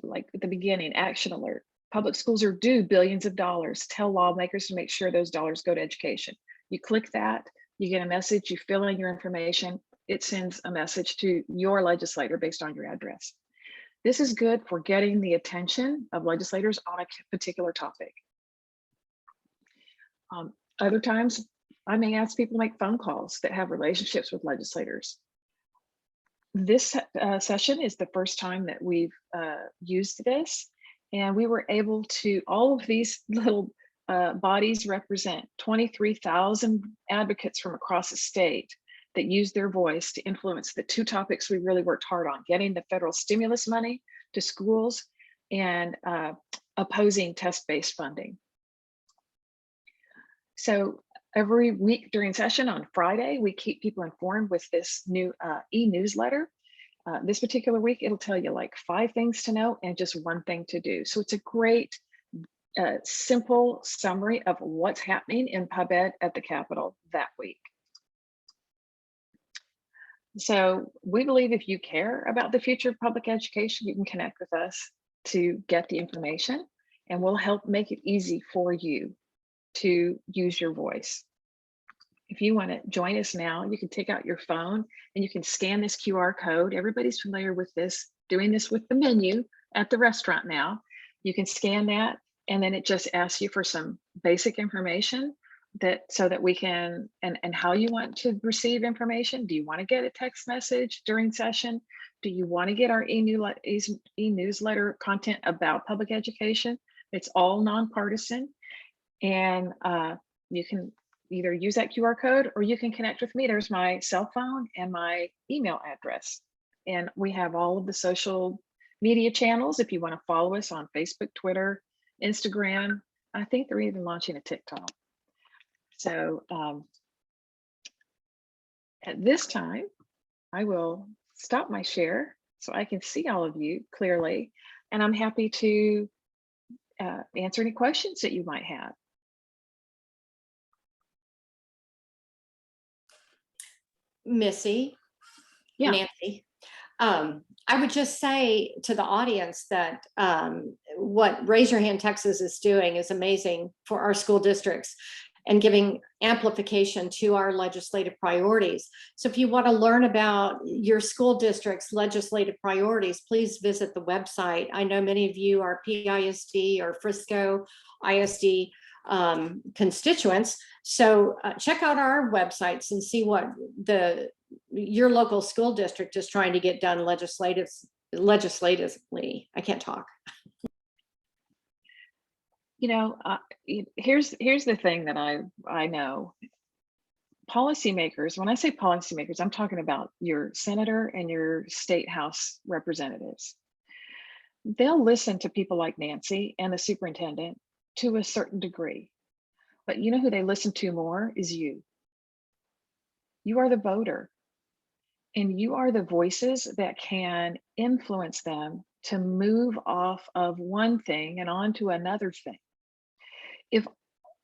like at the beginning, action alert. Public schools are due billions of dollars. Tell lawmakers to make sure those dollars go to education. You click that, you get a message, you fill in your information. It sends a message to your legislator based on your address. This is good for getting the attention of legislators on a particular topic. Other times, I may ask people to make phone calls that have relationships with legislators. This session is the first time that we've used this. And we were able to, all of these little bodies represent 23,000 advocates from across the state that use their voice to influence the 2 topics we really worked hard on, getting the federal stimulus money to schools and opposing test-based funding. So every week during session on Friday, we keep people informed with this new e-newsletter. This particular week, it'll tell you like 5 things to know and just 1 thing to do. So it's a great, simple summary of what's happening in Pub Ed at the Capitol that week. So we believe if you care about the future of public education, you can connect with us to get the information, and we'll help make it easy for you to use your voice. If you want to join us now, you can take out your phone and you can scan this QR code. Everybody's familiar with this, doing this with the menu at the restaurant now. You can scan that, and then it just asks you for some basic information so that we can, and how you want to receive information. Do you want to get a text message during session? Do you want to get our e-newsletter content about public education? It's all nonpartisan, and you can either use that QR code or you can connect with me. There's my cell phone and my email address. And we have all of the social media channels if you want to follow us on Facebook, Twitter, Instagram. I think they're even launching a TikTok. So at this time, I will stop my share so I can see all of you clearly. And I'm happy to answer any questions that you might have. Missy, Yeah. Nancy. I would just say to the audience that what Raise Your Hand Texas is doing is amazing for our school districts and giving amplification to our legislative priorities. So if you want to learn about your school district's legislative priorities, please visit the website. I know many of you are PISD or Frisco ISD constituents. So check out our websites and see what your local school district is trying to get done legislatively. I can't talk. You know, here's the thing that I know. Policymakers, when I say policymakers, I'm talking about your senator and your state house representatives. They'll listen to people like Nancy and the superintendent to a certain degree. But you know who they listen to more is you. You are the voter. And you are the voices that can influence them to move off of one thing and onto another thing.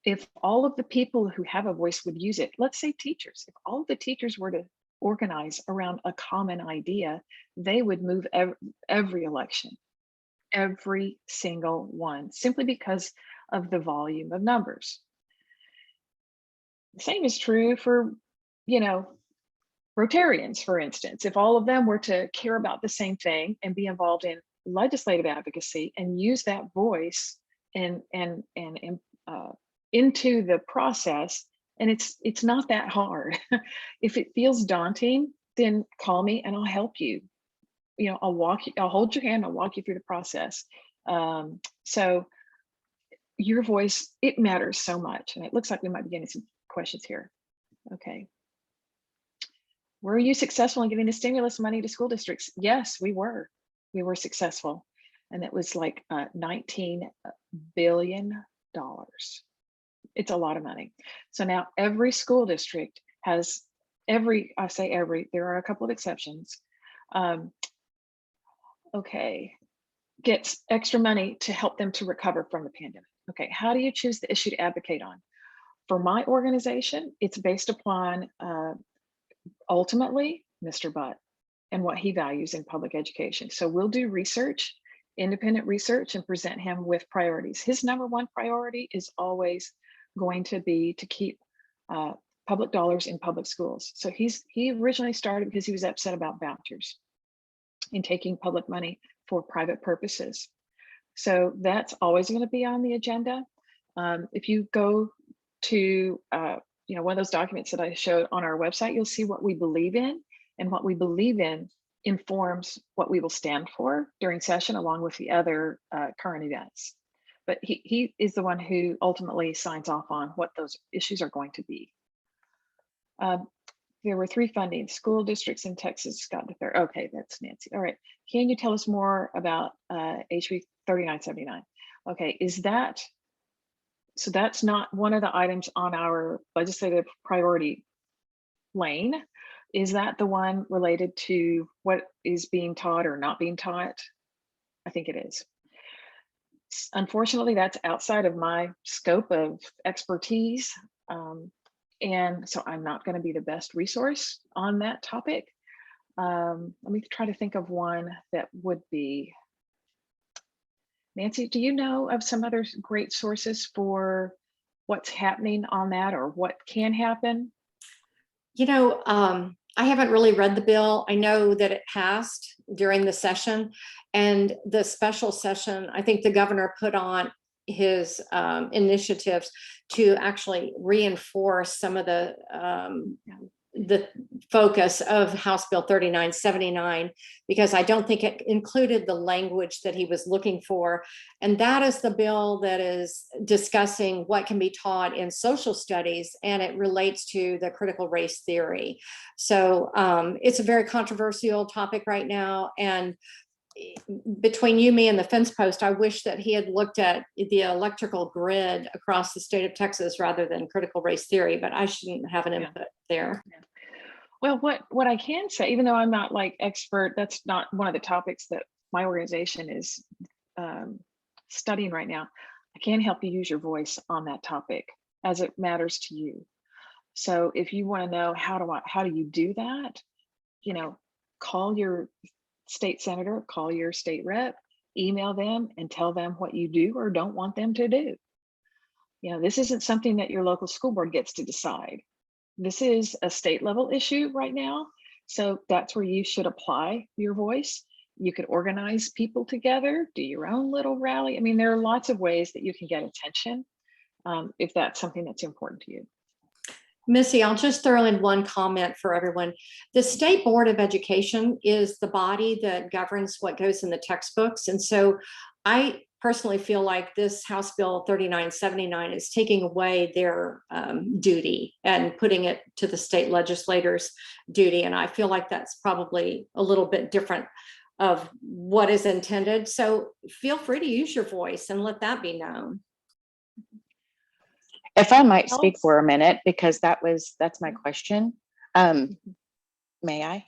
If all of the people who have a voice would use it, let's say teachers, if all of the teachers were to organize around a common idea, they would move every election, every single one, simply because of the volume of numbers. The same is true for, you know, Rotarians, for instance. If all of them were to care about the same thing and be involved in legislative advocacy and use that voice and into the process, and it's not that hard. If it feels daunting, then call me and I'll help you. You know, I'll hold your hand, I'll walk you through the process. So your voice, it matters so much. And it looks like we might be getting some questions here. Okay. Were you successful in giving the stimulus money to school districts? Yes, we were. We were successful. And it was like $19 billion. It's a lot of money. So now every school district has I say every, there are a couple of exceptions, okay, gets extra money to help them to recover from the pandemic. Okay, how do you choose the issue to advocate on? For my organization, it's based upon ultimately Mr. Butt and what he values in public education. So we'll do research, independent research, and present him with priorities. His number one priority is always going to be to keep public dollars in public schools. So he originally started because he was upset about vouchers and taking public money for private purposes. So that's always going to be on the agenda. If you go to one of those documents that I showed on our website, you'll see what we believe in, and what we believe in informs what we will stand for during session, along with the other current events. But he is the one who ultimately signs off on what those issues are going to be. There were 3 fundings. School districts in Texas got the third. Okay, that's Nancy. All right. Can you tell us more about HB 3979? Okay, so that's not one of the items on our legislative priority lane. Is that the one related to what is being taught or not being taught? I think it is. Unfortunately, that's outside of my scope of expertise. And so I'm not going to be the best resource on that topic. Let me try to think of one that would be. Nancy, do you know of some other great sources for what's happening on that, or what can happen? You know, I haven't really read the bill. I know that it passed during the session, and the special session, I think the governor put on his initiatives to actually reinforce some of the the focus of House Bill 3979, because I don't think it included the language that he was looking for. And that is the bill that is discussing what can be taught in social studies, and it relates to the critical race theory. So it's a very controversial topic right now. And between you, me, and the fence post, I wish that he had looked at the electrical grid across the state of Texas rather than critical race theory, but I shouldn't have an input there. Well, what I can say, even though I'm not like expert, that's not one of the topics that my organization is studying right now. I can help you use your voice on that topic as it matters to you. So if you want to know how do you do that, you know, call your state senator, call your state rep, email them and tell them what you do or don't want them to do. You know, this isn't something that your local school board gets to decide. This is a state level issue right now. So that's where you should apply your voice. You could organize people together, do your own little rally. I mean, there are lots of ways that you can get attention if that's something that's important to you. Missy, I'll just throw in one comment for everyone. The State Board of Education is the body that governs what goes in the textbooks. And so I personally feel like this House Bill 3979 is taking away their duty and putting it to the state legislators' duty. And I feel like that's probably a little bit different of what is intended. So feel free to use your voice and let that be known. If I might speak for a minute, because that's my question. May I?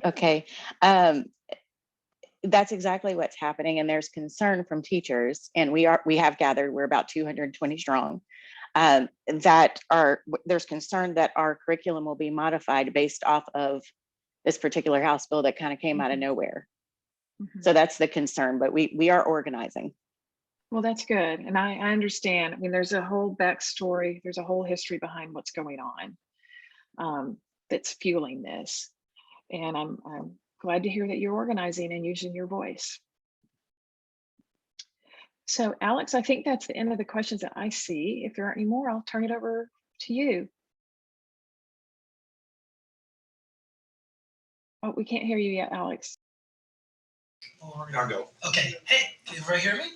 Okay. That's exactly what's happening. And there's concern from teachers, and we have gathered, we're about 220 strong, there's concern that our curriculum will be modified based off of this particular House bill that kind of came out of nowhere. So that's the concern, but we are organizing. Well, that's good. And I understand. I mean, there's a whole backstory. There's a whole history behind what's going on that's fueling this. And I'm glad to hear that you're organizing and using your voice. So Alex, I think that's the end of the questions that I see. If there aren't any more, I'll turn it over to you. Oh, we can't hear you yet, Alex. I'll go. Okay. Hey, can everybody hear me?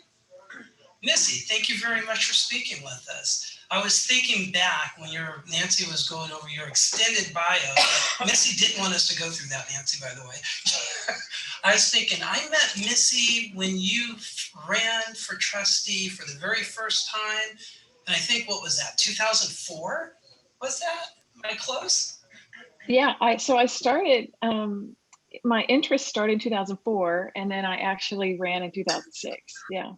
Missy, thank you very much for speaking with us. I was thinking back when Nancy was going over your extended bio. Missy didn't want us to go through that, Nancy, by the way. I was thinking, I met Missy when you ran for trustee for the very first time. And I think, what was that, 2004? Was that? Am I close? Yeah, so I started, my interest started in 2004, and then I actually ran in 2006. Yeah.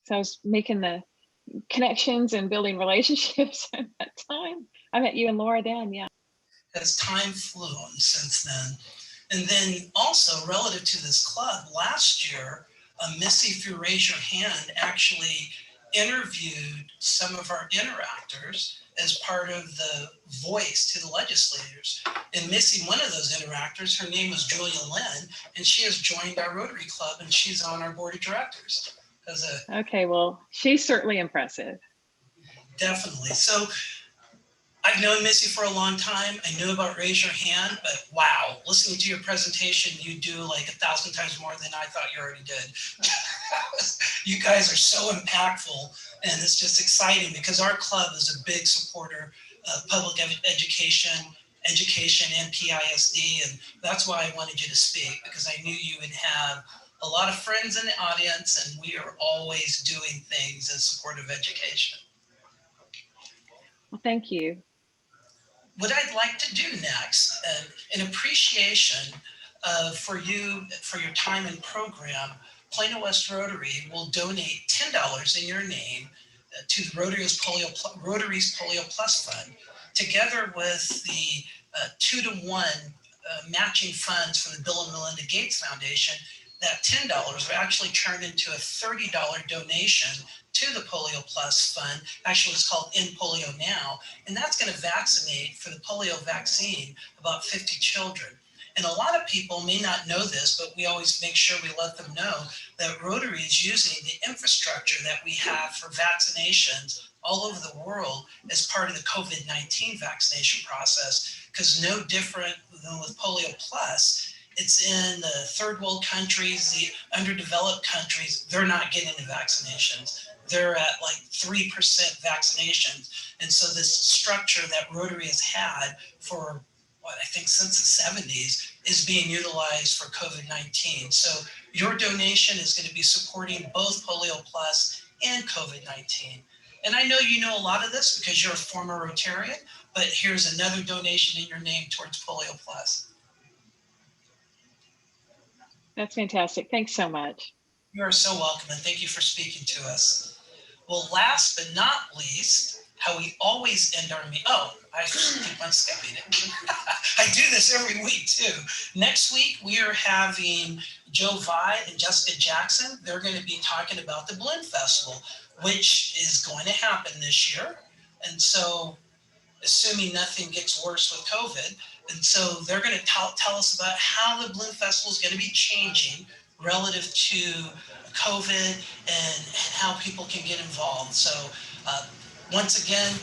So I was making the connections and building relationships at that time. I met you and Laura then, yeah. As time flew on since then. And then also relative to this club, last year, Missy, through Raise Your Hand, actually interviewed some of our interactors as part of the voice to the legislators. And Missy, one of those interactors, her name was Julia Lynn, and she has joined our Rotary Club, and she's on our board of directors. Okay, well, she's certainly impressive. Definitely. So I've known Missy for a long time. I knew about Raise Your Hand, but wow, listening to your presentation, you do like 1,000 times more than I thought you already did. You guys are so impactful, and it's just exciting because our club is a big supporter of public education and PISD, and that's why I wanted you to speak, because I knew you would have a lot of friends in the audience, and we are always doing things in support of education. Well, thank you. What I'd like to do next, in appreciation for you, for your time and program, Plano West Rotary will donate $10 in your name to the Rotary's Polio Plus Fund, together with the 2-to-1 matching funds from the Bill and Melinda Gates Foundation. That $10 will actually turn into a $30 donation to the Polio Plus Fund. Actually, it's called In Polio Now, and that's going to vaccinate for the polio vaccine about 50 children. And a lot of people may not know this, but we always make sure we let them know that Rotary is using the infrastructure that we have for vaccinations all over the world as part of the COVID-19 vaccination process. Because no different than with Polio Plus, it's in the third world countries, the underdeveloped countries, they're not getting the vaccinations. They're at like 3% vaccinations. And so this structure that Rotary has had for what I think since the 70s is being utilized for COVID-19. So your donation is going to be supporting both Polio Plus and COVID-19. And I know you know a lot of this because you're a former Rotarian, but here's another donation in your name towards Polio Plus. That's fantastic. Thanks so much. You are so welcome, and thank you for speaking to us. Well, last but not least, how we always end our meeting. Oh, I keep on skipping it. I do this every week too. Next week, we are having Joe Vi and Jessica Jackson. They're going to be talking about the Balloon Festival, which is going to happen this year. And so, assuming nothing gets worse with COVID. And so they're going to tell us about how the Balloon Festival is going to be changing relative to COVID and how people can get involved. So once again,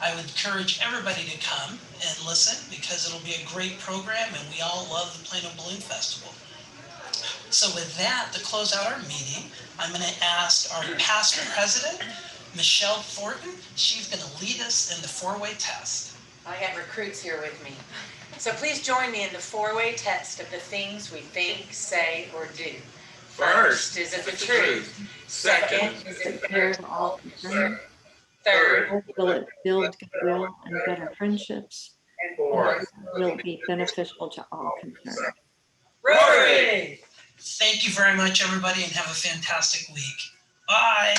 I would encourage everybody to come and listen because it'll be a great program and we all love the Plano Balloon Festival. So with that, to close out our meeting, I'm going to ask our past president, Michelle Thornton. She's going to lead us in the four-way test. I got recruits here with me. So please join me in the four-way test of the things we think, say, or do. First, is it the truth? Second, is it Fair to all concerned. Third, Will it build goodwill and better friendships? and fourth. Will it be beneficial to all concerned? Rotary! Thank you very much, everybody, and have a fantastic week. Bye.